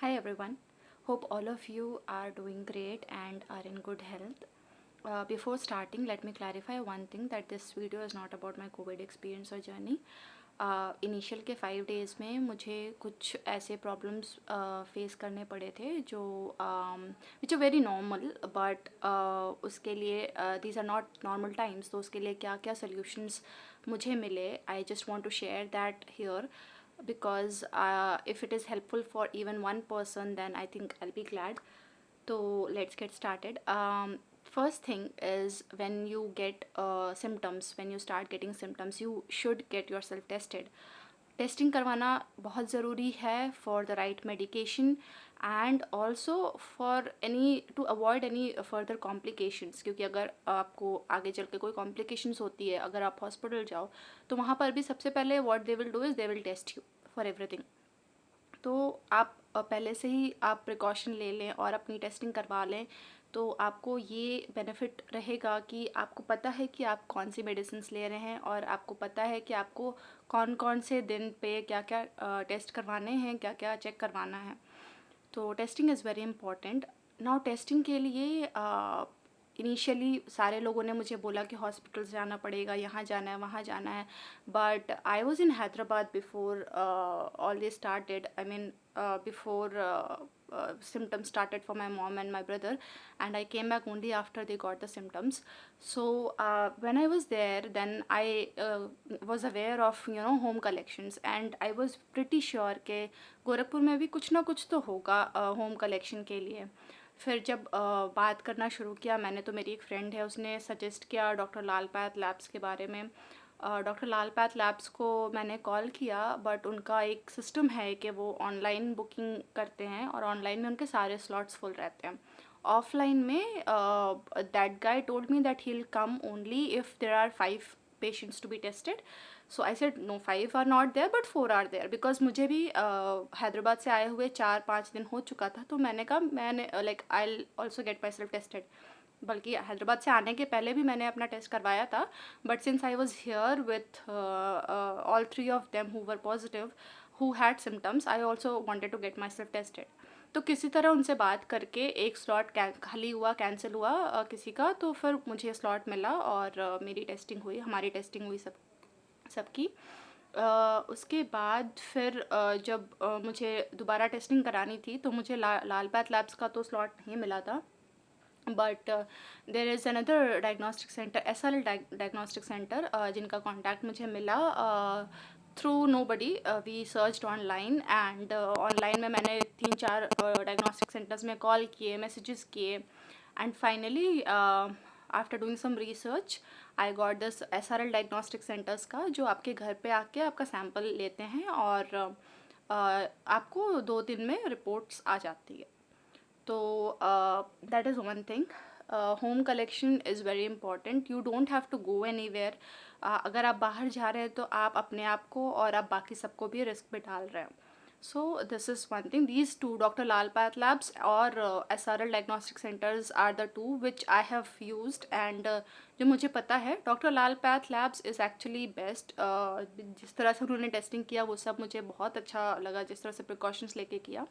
Hi everyone. Hope all of you are doing great and are in good health. Before starting, let me clarify one thing that this video is not about my COVID experience or journey. Initial के 5 days में मुझे कुछ ऐसे problems face करने पड़े थे जो which are very normal but उसके लिए these are not normal times, तो उसके लिए क्या क्या सोल्यूशंस मुझे मिले, I just want to share that here because if it is helpful for even one person, then I think I'll be glad. So let's get started. First thing is, when you get symptoms, when you start getting symptoms, you should get yourself tested. Testing करवाना बहुत ज़रूरी है for the right medication and also for any two avoid any further complications, क्योंकि अगर आपको आगे चल के कोई कॉम्प्लिकेशंस होती है, अगर आप हॉस्पिटल जाओ तो वहाँ पर भी सबसे पहले what they will do is they will test you for everything. तो आप पहले से ही आप प्रिकॉशन ले लें और अपनी टेस्टिंग करवा लें, तो आपको ये बेनिफिट रहेगा कि आपको पता है कि आप कौन सी मेडिसिन्स ले रहे हैं और आपको पता है कि आपको कौन कौन से दिन पे क्या क्या टेस्ट करवाने हैं, क्या क्या चेक करवाना है. तो testing is very important. Now testing के लिए इनिशियली सारे लोगों ने मुझे बोला कि हॉस्पिटल्स जाना पड़ेगा, यहाँ जाना है, वहाँ जाना है. But I was in Hyderabad before all this started. I mean before symptoms started for my mom and my brother, and I came back only after they got the symptoms. So when I was there, then I was aware of home collections, and I was pretty sure कि गोरखपुर में भी कुछ ना कुछ तो होगा home collection के लिए. फिर जब बात करना शुरू किया मैंने, तो मेरी एक फ्रेंड है, उसने सजेस्ट किया डॉक्टर लाल पैथ लैब्स के बारे में. डॉक्टर लाल पैथ लैब्स को मैंने कॉल किया, बट उनका एक सिस्टम है कि वो ऑनलाइन बुकिंग करते हैं और ऑनलाइन में उनके सारे स्लॉट्स फुल रहते हैं. ऑफलाइन में that guy told me that he will come only if there are 5 patients to be tested. So I said no, 5 are not there but 4 are there, because मुझे भी हैदराबाद से आए हुए 4-5 दिन हो चुका था. तो मैंने कहा मैंने like I also get myself tested. बल्कि हैदराबाद से आने के पहले भी मैंने अपना टेस्ट करवाया था, but since I was here with all 3 of them who were positive, who had symptoms, I also wanted to get myself tested. तो किसी तरह उनसे बात करके एक स्लॉट खाली हुआ, कैंसिल हुआ किसी का, तो फिर मुझे स्लॉट मिला और मेरी टेस्टिंग हुई, हमारी टेस्टिंग हुई सबकी. उसके बाद फिर जब मुझे दोबारा टेस्टिंग करानी थी, तो मुझे लाल पैथ लैब्स का तो स्लॉट नहीं मिला था. But there is another diagnostic center, SRL diagnostic center, जिनका कॉन्टैक्ट मुझे मिला through nobody. We searched online, and online में मैंने 3-4 डायग्नोस्टिक सेंटर्स में कॉल किए, मैसेजेस किए, and finally after doing some research I got this SRL diagnostic centers का, जो आपके घर पे आके आपका सैम्पल लेते हैं और आपको 2 दिन में रिपोर्ट्स आ जाती है. तो that is one thing. Home collection is very important. You don't have to go anywhere. अगर आप बाहर जा रहे हैं तो आप अपने आप को और आप बाकी सबको भी रिस्क में डाल रहे हैं. So this is one thing. These two, doctor Lal path labs और SRL डायग्नोस्टिक सेंटर्स, are the two which I have used. And जो मुझे पता है, doctor Lal path labs is actually best. जिस तरह से उन्होंने टेस्टिंग किया वो सब मुझे बहुत अच्छा लगा, जिस तरह से प्रिकॉशंस लेके किया.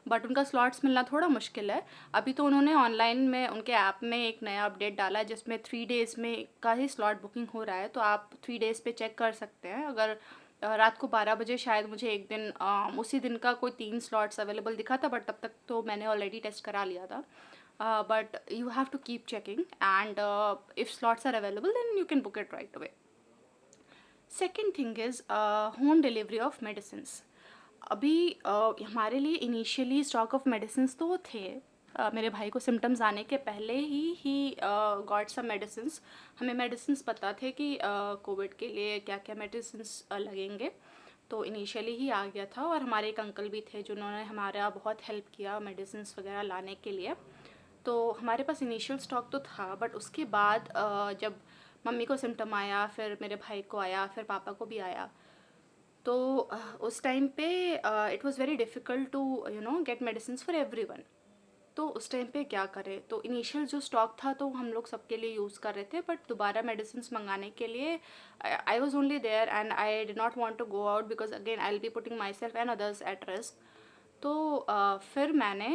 बट उनका स्लॉट्स मिलना थोड़ा मुश्किल है. अभी तो उन्होंने ऑनलाइन में उनके ऐप में एक नया अपडेट डाला है, जिसमें 3 days में का ही स्लॉट बुकिंग हो रहा है. तो आप 3 days पे चेक कर सकते हैं. अगर रात को 12 बजे शायद मुझे एक दिन उसी दिन का कोई 3 स्लॉट्स अवेलेबल दिखा था, बट तब तक तो मैंने ऑलरेडी टेस्ट करा लिया था. But you have to keep checking, and if slots are available then you can book it right away. Second thing is home delivery of medicines. अभी हमारे लिए इनिशियली स्टॉक ऑफ मेडिसिन्स तो थे. मेरे भाई को सिम्टम्स आने के पहले ही गॉट सम मेडिसिन्स. हमें मेडिसिन्स पता थे कि कोविड के लिए क्या क्या मेडिसिन्स लगेंगे, तो इनिशियली ही आ गया था. और हमारे एक अंकल भी थे जिन्होंने हमारा बहुत हेल्प किया मेडिसिन्स वगैरह लाने के लिए. तो हमारे पास इनिशियल स्टॉक तो था, बट उसके बाद जब मम्मी को सिम्टम आया, फिर मेरे भाई को आया, फिर पापा को भी आया, तो उस टाइम पे it was very difficult to get medicines for everyone. तो उस टाइम पे क्या करें, तो इनिशियल जो स्टॉक था तो हम लोग सबके लिए यूज़ कर रहे थे, बट दोबारा मेडिसिन्स मंगाने के लिए I was only there, and I did not want to go out because again I will be putting myself and others at risk. तो फिर मैंने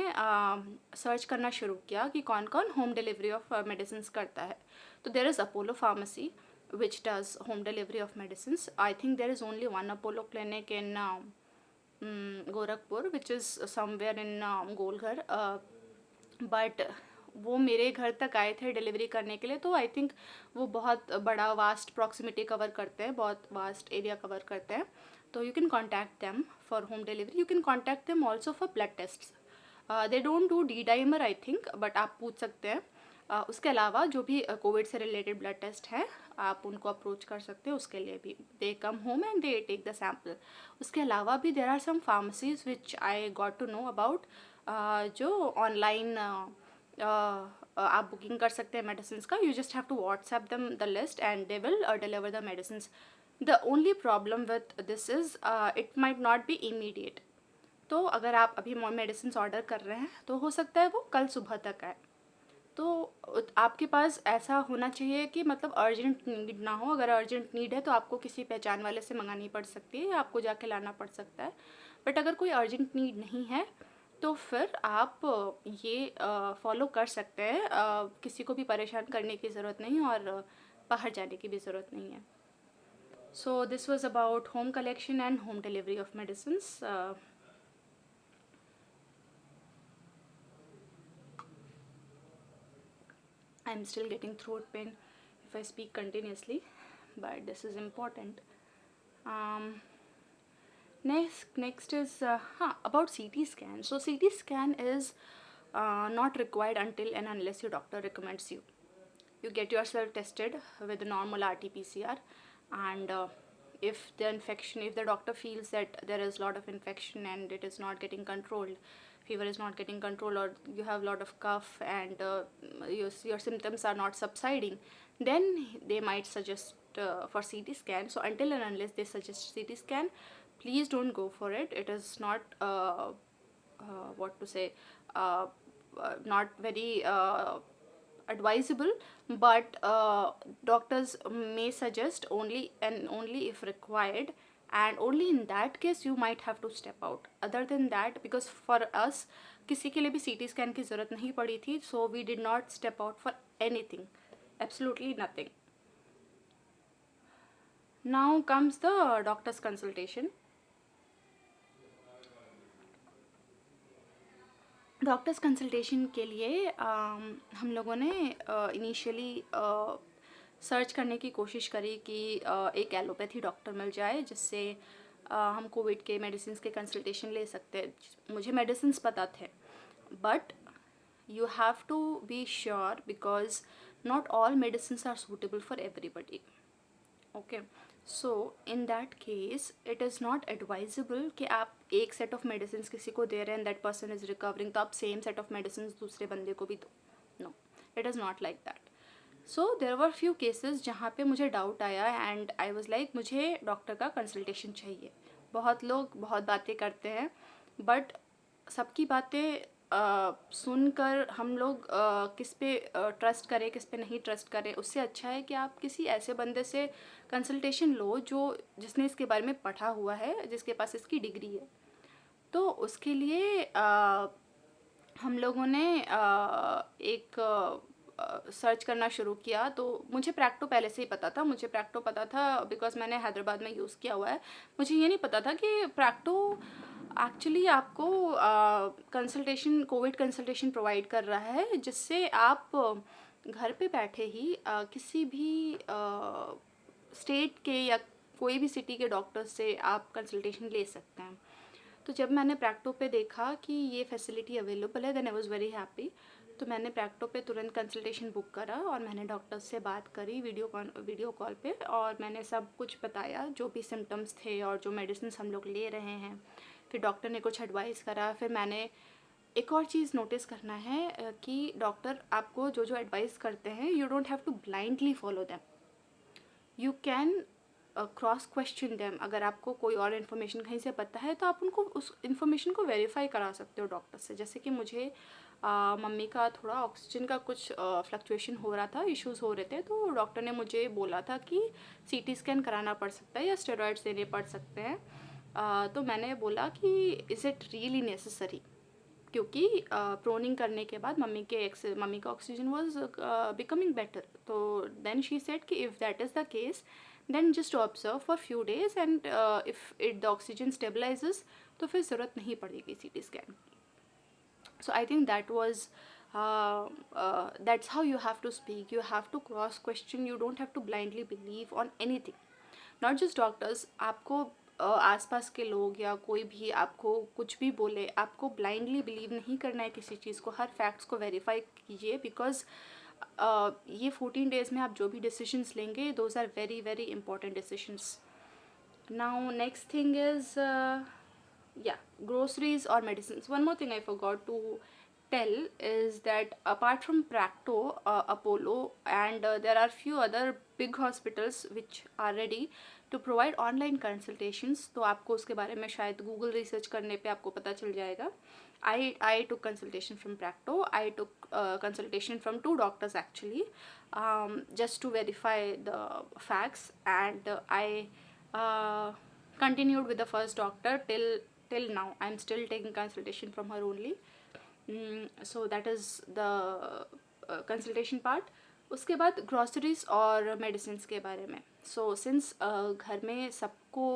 सर्च करना शुरू किया कि कौन कौन होम डिलीवरी ऑफ मेडिसिन करता है. तो there is Apollo pharmacy which does home delivery of medicines. I think there is only one Apollo clinic in Gorakhpur, which is somewhere in Golghar. But वो मेरे घर तक आए थे डिलीवरी करने के लिए. तो आई थिंक वो बहुत बड़ा वास्ट प्रॉक्सिमिटी कवर करते हैं, बहुत वास्ट एरिया कवर करते हैं. तो you can contact them for home delivery. You can contact them also for blood test. They don't do D dimer I think, but आप पूछ सकते हैं. उसके अलावा जो भी कोविड से रिलेटेड ब्लड टेस्ट है आप उनको अप्रोच कर सकते हैं. उसके लिए भी they come home and they take the sample. उसके अलावा भी there are some pharmacies which I got to know about, जो ऑनलाइन आप बुकिंग कर सकते हैं मेडिसिन का. You just have to WhatsApp them the list and they will deliver the medicine. The only problem with this is it might not be immediate. तो अगर आप अभी मेडिसिन ऑर्डर कर रहे हैं तो हो सकता है वो कल सुबह तक आए. तो आपके पास ऐसा होना चाहिए कि मतलब अर्जेंट नीड ना हो. अगर अर्जेंट नीड है तो आपको किसी पहचान वाले से मंगानी पड़ सकती है या आपको जाके लाना पड़ सकता है. बट अगर कोई अर्जेंट नीड नहीं है तो फिर आप ये फॉलो कर सकते हैं. किसी को भी परेशान करने की ज़रूरत नहीं और बाहर जाने की भी ज़रूरत नहीं है. So this was about home collection and home delivery of medicines. I'm still getting throat pain if I speak continuously, but this is important. Next is about CT scan. So CT scan is not required until and unless your doctor recommends you. You get yourself tested with a normal RT-PCR, and if the doctor feels that there is a lot of infection and it is not getting controlled, fever is not getting controlled, or you have a lot of cough and your symptoms are not subsiding, then they might suggest for CT scan. So until and unless they suggest CT scan, please don't go for it. It is not not very advisable, but doctors may suggest only and only if required, and only in that case you might have to step out. Other than that, because for us किसी के लिए भी CT scan की ज़रूरत नहीं पड़ी थी, so we did not step out for anything, absolutely nothing. Now comes the doctor's consultation. Doctors consultation के लिए हम लोगों ने इनिशियली सर्च करने की कोशिश करी कि एक एलोपैथी डॉक्टर मिल जाए जिससे हम कोविड के मेडिसिन के कंसल्टेशन ले सकते हैं. मुझे मेडिसिन पता थे, but you have to be sure because not all medicines are suitable for everybody. Okay, so in that case it is not advisable कि आप एक set of medicines किसी को दे रहे हैं and that person is recovering तो आप same set of medicines दूसरे बंदे को भी दो. No, it is not like that. So there were few cases जहाँ पे मुझे doubt आया and I was like मुझे डॉक्टर का consultation चाहिए. बहुत लोग बहुत बातें करते हैं, but सबकी बातें सुनकर हम लोग किस पे ट्रस्ट करें किस पे नहीं ट्रस्ट करें, उससे अच्छा है कि आप किसी ऐसे बंदे से कंसल्टेशन लो जिसने इसके बारे में पढ़ा हुआ है, जिसके पास इसकी डिग्री है. तो उसके लिए हम लोगों ने एक सर्च करना शुरू किया. तो मुझे प्रैक्टो पहले से ही पता था. मुझे प्रैक्टो पता था बिकॉज मैंने हैदराबाद में यूज़ किया हुआ है. मुझे ये नहीं पता था कि प्रैक्टो एक्चुअली आपको कंसल्टेशन कोविड कंसल्टेशन प्रोवाइड कर रहा है, जिससे आप घर पे बैठे ही किसी भी स्टेट के या कोई भी सिटी के डॉक्टर से आप कंसल्टेशन ले सकते हैं. तो जब मैंने प्रैक्टो पे देखा कि ये फैसिलिटी अवेलेबल है, then I was very happy. तो मैंने प्रैक्टो पे तुरंत कंसल्टेशन बुक करा और मैंने डॉक्टर से बात करी वीडियो कॉल पे, और मैंने सब कुछ बताया जो भी सिम्टम्स थे और जो मेडिसिन हम लोग ले रहे हैं. फिर डॉक्टर ने कुछ एडवाइस करा. फिर मैंने एक और चीज़ नोटिस करना है कि डॉक्टर आपको जो जो एडवाइस करते हैं you don't have to blindly follow them. You can cross question them. अगर आपको कोई और इन्फॉर्मेशन कहीं से पता है तो आप उनको उस इन्फॉर्मेशन को वेरीफाई करा सकते हो डॉक्टर से. जैसे कि मुझे मम्मी का थोड़ा ऑक्सीजन का कुछ फ्लक्चुएशन हो रहा था, इश्यूज़ हो रहे थे, तो डॉक्टर ने मुझे बोला था कि CT स्कैन कराना पड़ सकता है या स्टेरॉइड्स देने पड़ सकते हैं. तो मैंने बोला कि इज़ इट रियली नेसेसरी, क्योंकि प्रोनिंग करने के बाद मम्मी का ऑक्सीजन वाज बिकमिंग बेटर। तो देन शी सेड कि if that is the case then just observe for few days and if it the oxygen stabilises तो फिर ज़रूरत नहीं पड़ेगी CT scan. So I think that was that's how you have to speak. You have to cross question. You don't have to blindly believe on anything, not just doctors. आपको आसपास के लोग या कोई भी आपको कुछ भी बोले, आपको ब्लाइंडली बिलीव नहीं करना है किसी चीज़ को। हर फैक्ट्स को वेरीफाई कीजिए, बिकॉज ये 14 डेज़ में आप जो भी डिसीजंस लेंगे, those are very very important decisions. Now next thing is yeah, groceries or medicines. One more thing I forgot to tell is that apart from Practo, Apollo, and there are few other big hospitals which are ready to provide online consultations. तो आपको उसके बारे में शायद Google research करने पे आपको पता चल जाएगा. I took consultation from Practo. I took consultation from 2 doctors actually, just to verify the facts, and I continued with the first doctor till now. I'm still taking consultation from her only. So that is the consultation part. उसके बाद groceries और medicines के बारे में. So since घर में सबको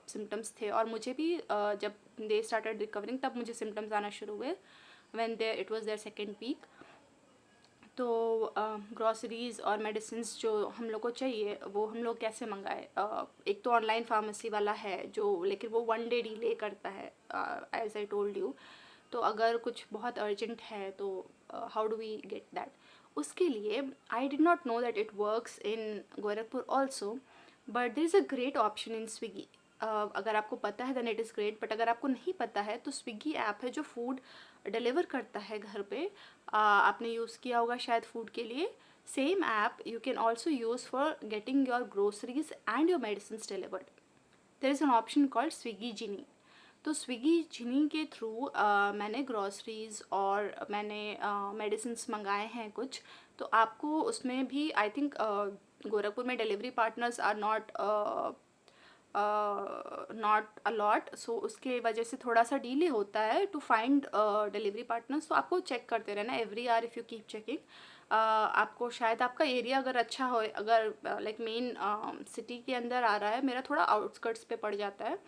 symptoms थे, और मुझे भी जब दे स्टार्टेड रिकवरिंग तब मुझे सिम्टम्स आना शुरू हुए when it was there second week. तो ग्रॉसरीज़ और मेडिसिन्स जो हम लोग को चाहिए वो हम लोग कैसे मंगाए. एक तो ऑनलाइन फार्मेसी वाला है जो, लेकिन वो 1 डे डिले करता है, एज आई टोल्ड यू. तो अगर कुछ बहुत अर्जेंट है तो how do we get that. उसके लिए I did not know that it works in Gorakhpur also, but there is a great option in Swiggy. अगर आपको पता है then it is great, but अगर आपको नहीं पता है तो स्विगी ऐप है जो फूड डिलीवर करता है घर पे. आपने यूज़ किया होगा शायद फूड के लिए. Same app you can also use for getting your groceries and your medicine delivered. There is an option called Swiggy Genie. तो स्विगी जिनी के थ्रू मैंने ग्रॉसरीज़ और मैंने मेडिसिन्स मंगाए हैं कुछ. तो आपको उसमें भी आई थिंक गोरखपुर में delivery partners are not a lot, so उसके वजह से थोड़ा सा डिले होता है टू फाइंड डिलीवरी पार्टनर्स. तो आपको चेक करते रहना every hour. If you keep checking, आपको शायद आपका एरिया अगर अच्छा हो, अगर लाइक मेन सिटी के अंदर आ रहा है, मेरा थोड़ा आउटस्कर्ट्स पे पड़ जाता है,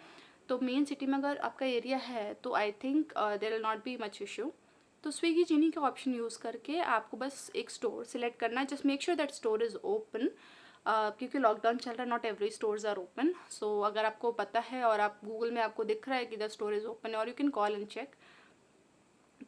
तो मेन सिटी में अगर आपका एरिया है तो I think there will not be much issue. तो स्विगी जिनी का ऑप्शन यूज़ करके आपको बस एक स्टोर सिलेक्ट करना है. Just make sure that store is open, क्योंकि लॉकडाउन चल रहा है, not every stores are open. So अगर आपको पता है और आप गूगल में आपको दिख रहा है कि द स्टोर इज़ ओपन, और you can call and check,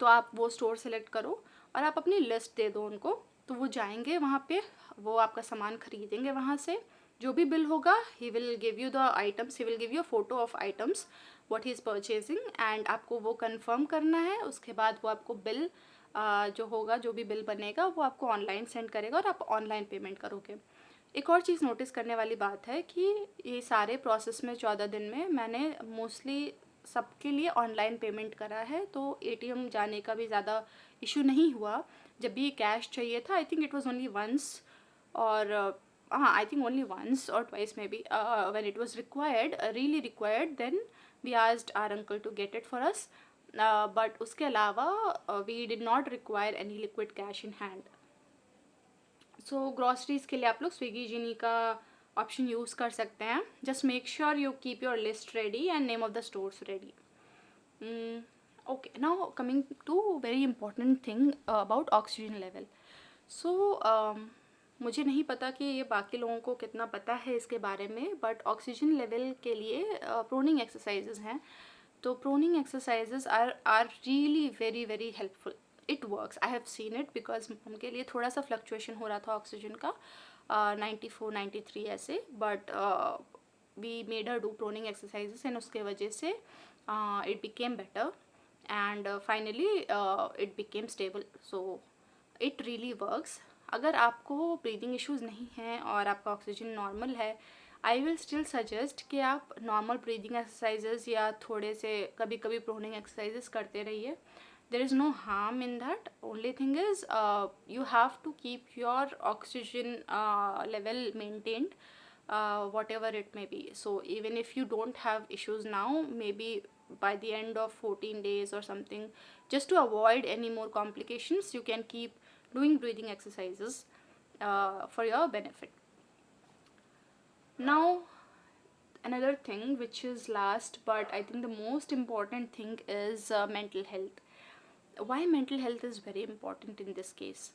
तो आप वो स्टोर सेलेक्ट करो और आप अपनी लिस्ट दे दो उनको. तो वो जाएंगे वहाँ पे, वो आपका सामान खरीदेंगे वहाँ से. जो भी बिल होगा he will give you the items, he will give you a photo of items what he is purchasing, and आपको वो कंफर्म करना है. उसके बाद वो आपको बिल जो होगा, जो भी बिल बनेगा वो आपको ऑनलाइन सेंड करेगा और आप ऑनलाइन पेमेंट करोगे. एक और चीज़ नोटिस करने वाली बात है कि ये सारे प्रोसेस में 14 दिन में मैंने मोस्टली सबके लिए ऑनलाइन पेमेंट करा है, तो ATM जाने का भी ज़्यादा इशू नहीं हुआ. जब भी कैश चाहिए था, I think it was only once, और हाँ, आई थिंक ओनली वंस और twice maybe, when it was required, really required, then we asked our uncle to get it for us. But उसके अलावा we did not require any liquid cash in hand. So groceries के लिए आप लोग Swiggy Genie का option use कर सकते हैं. Just make sure you keep your list ready and name of the stores ready. Okay, now coming to very important thing about oxygen level. So मुझे नहीं पता कि ये बाकी लोगों को कितना पता है इसके बारे में, बट ऑक्सीजन लेवल के लिए प्रोनिंग एक्सरसाइजेज हैं. तो proning exercises are really very very helpful. It works, I have seen it, because उनके लिए थोड़ा सा फ्लक्चुएशन हो रहा था ऑक्सीजन का, 94 93 ऐसे, but we made her do proning exercises and उसके वजह से it became better and finally it became stable. So it really works. अगर आपको ब्रीदिंग इश्यूज़ नहीं हैं और आपका ऑक्सीजन नॉर्मल है, आई विल स्टिल सजेस्ट कि आप नॉर्मल ब्रीदिंग एक्सरसाइजेज या थोड़े से कभी कभी प्रोनिंग एक्सरसाइजेज करते रहिए. there is no harm in that. Only thing is you have to keep your oxygen level maintained. whatever it may be. So even if you don't have issues now, maybe by the end of 14 days or something, just to avoid any more complications, you can keep doing breathing exercises for your benefit. Now, another thing which is last, but I think the most important thing is mental health. Why mental health is very important in this case?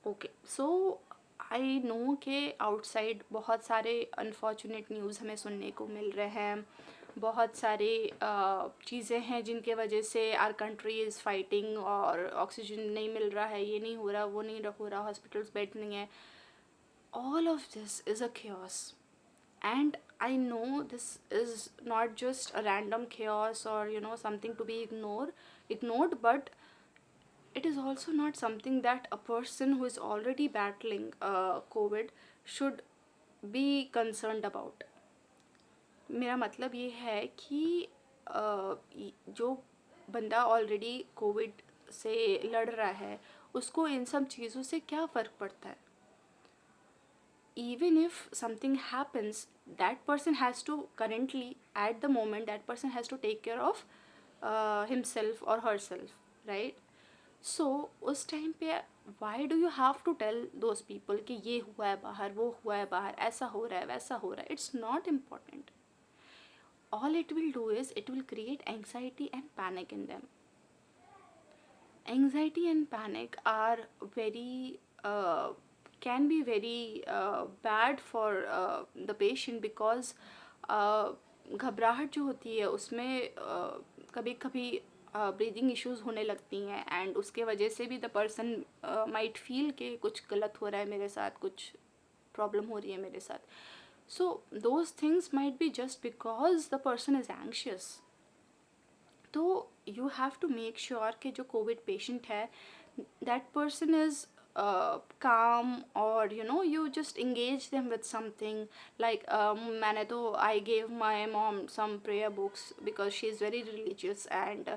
Okay so I know के outside बहुत सारे unfortunate news हमें सुनने को मिल रहे हैं, बहुत सारे चीज़ें हैं जिनके वजह से आर कंट्री इज़ फाइटिंग, और ऑक्सीजन नहीं मिल रहा है, ये नहीं हो रहा, वो नहीं हो रहा, हॉस्पिटल्स बेड नहीं है. All of this is a chaos, and I know this is not just a random chaos or something to be ignored, but it is also not something that a person who is already battling COVID should be concerned about. मेरा मतलब ये है कि जो बंदा already Covid से लड़ रहा है उसको इन सब चीज़ों से क्या फ़र्क पड़ता है. Even if something happens, that person has to currently, at the moment, that person has to take care of himself or herself, right? So उस टाइम पे why do you have to tell those people कि ये हुआ है बाहर, वो हुआ है बाहर, ऐसा हो रहा है, वैसा हो रहा है? It's not important. All it will do is it will create anxiety and panic in them. Anxiety and panic are very can be very bad for the patient, because घबराहट जो होती है उसमें कभी कभी ब्रीदिंग इश्यूज होने लगती हैं, एंड उसके वजह से भी द पर्सन माइट फील कि कुछ गलत हो रहा है मेरे साथ, कुछ प्रॉब्लम हो रही है मेरे साथ. So those things might be just because the person is anxious. तो you have to make sure कि जो कोविड पेशेंट है that person is calm, or you just engage them with something like मैंने तो I gave my mom some prayer books because she is very religious, and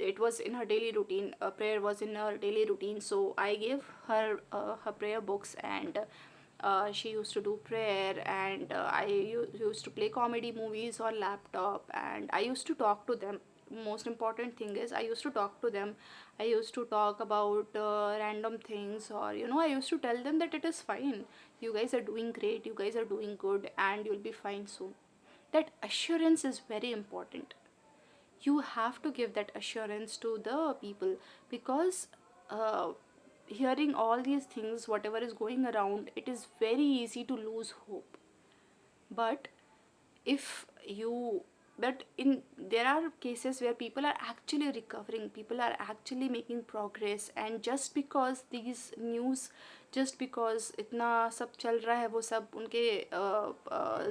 it was in her daily routine. Prayer was in her daily routine, so I gave her her prayer books, and she used to do prayer, and used to play comedy movies on laptop, and I used to talk to them. Most important thing is I used to talk to them. I used to talk about random things, or I used to tell them that it is fine, you guys are doing great, you guys are doing good, and you'll be fine soon. That assurance is very important. You have to give that assurance to the people, because hearing all these things, whatever is going around, it is very easy to lose hope. But if you but in there are cases where people are actually recovering, people are actually making progress, and just because these news, just because इतना सब चल रहा है, वो सब उनके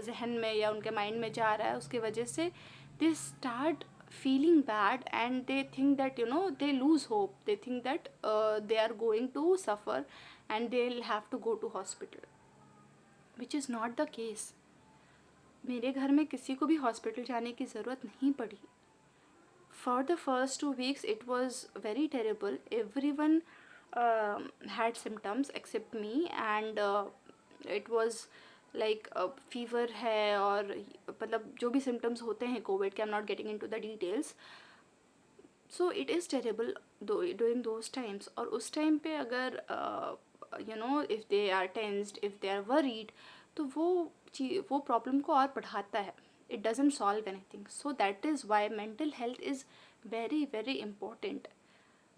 जहन में या उनके माइंड में जा रहा है, उसके वजह से they start feeling bad, and they think that they lose hope, they think that they are going to suffer and they'll have to go to hospital, which is not the case. मेरे घर में किसी को भी hospital जाने की ज़रूरत नहीं पड़ी. For the first 2 weeks it was very terrible. Everyone had symptoms except me, and it was like fever है, और मतलब जो भी symptoms होते हैं कोविड के, I'm not getting into the details. So it is terrible during those times. और उस टाइम पे अगर if they are tensed, if they are worried, तो वो प्रॉब्लम को और बढ़ाता है. It doesn't solve anything. So that is why mental health is very very important.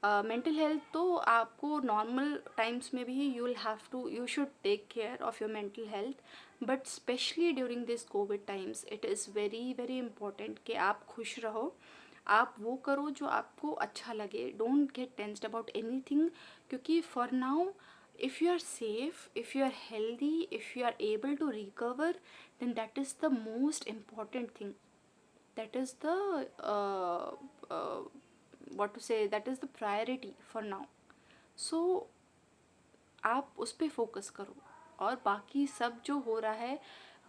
Mental health तो आपको नॉर्मल टाइम्स में भी you should take care of your mental health, but especially during this COVID times it is very very important कि आप खुश रहो, आप वो करो जो आपको अच्छा लगे. Don't get tensed about anything, क्योंकि for now if you are safe, if you are healthy, if you are able to recover, then that is the most important thing. That is the what to say, that is the priority for now. So आप उस पर focus करो, और बाकी सब जो हो रहा है,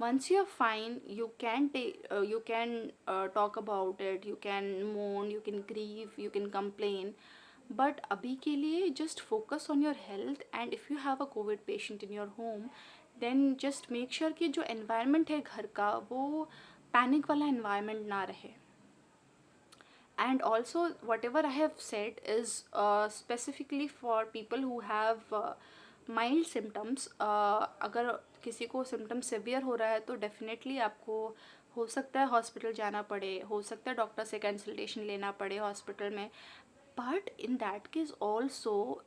once you are fine, you can talk about it, you can moan, you can grieve, you can complain, but abhi ke liye just focus on your health. And if you have a COVID patient in your home, then just make sure कि जो environment है घर का वो panic वाला environment ना रहे. And also whatever I have said is specifically for people who have mild symptoms. अगर किसी को सिम्टम सिवियर हो रहा है तो डेफिनेटली आपको हो सकता है हॉस्पिटल जाना पड़े, हो सकता है डॉक्टर से कंसल्टेशन लेना पड़े हॉस्पिटल में. But in that case also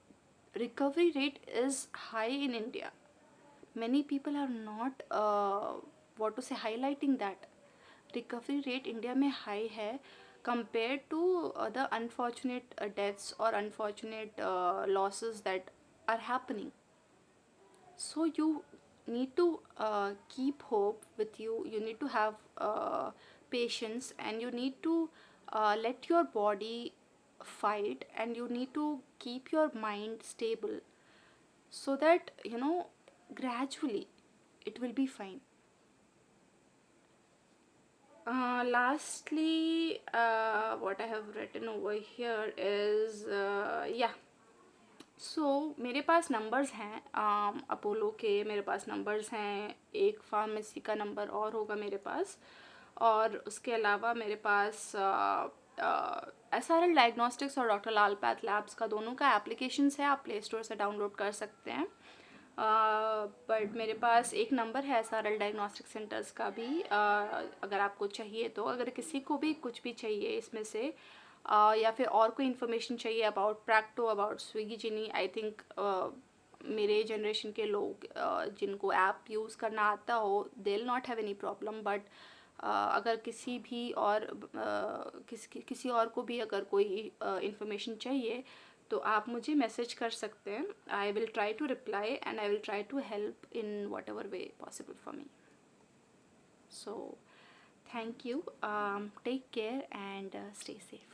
recovery rate is high in India. Many people are not what to say highlighting that recovery rate India में high है compared to the unfortunate deaths or unfortunate losses that are happening. So you need to keep hope with you. You need to have patience, and you need to let your body fight, and you need to keep your mind stable so that gradually it will be fine. Lastly, what I have written over here is yeah. सो मेरे पास numbers हैं Apollo के, मेरे पास numbers हैं, एक pharmacy का number और होगा मेरे पास, और उसके अलावा मेरे पास SRL डायग्नोस्टिक्स और डॉक्टर लाल पैथ लैब्स का दोनों का एप्लीकेशंस है, आप प्ले स्टोर से डाउनलोड कर सकते हैं. बट मेरे पास एक नंबर है SRL डायग्नोस्टिक सेंटर्स का भी, अगर आपको चाहिए तो, अगर किसी को भी कुछ भी चाहिए इसमें से या फिर और कोई इन्फॉर्मेशन चाहिए about Practo, about Swiggy Genie, I think मेरे जनरेशन के लोग जिनको ऐप यूज़ करना आता हो they will not have any problem. But अगर किसी भी और किसी और को भी अगर कोई इन्फॉर्मेशन चाहिए तो आप मुझे मैसेज कर सकते हैं. I will try to reply and I will try to help in whatever way possible for me. So thank you, take care and stay safe.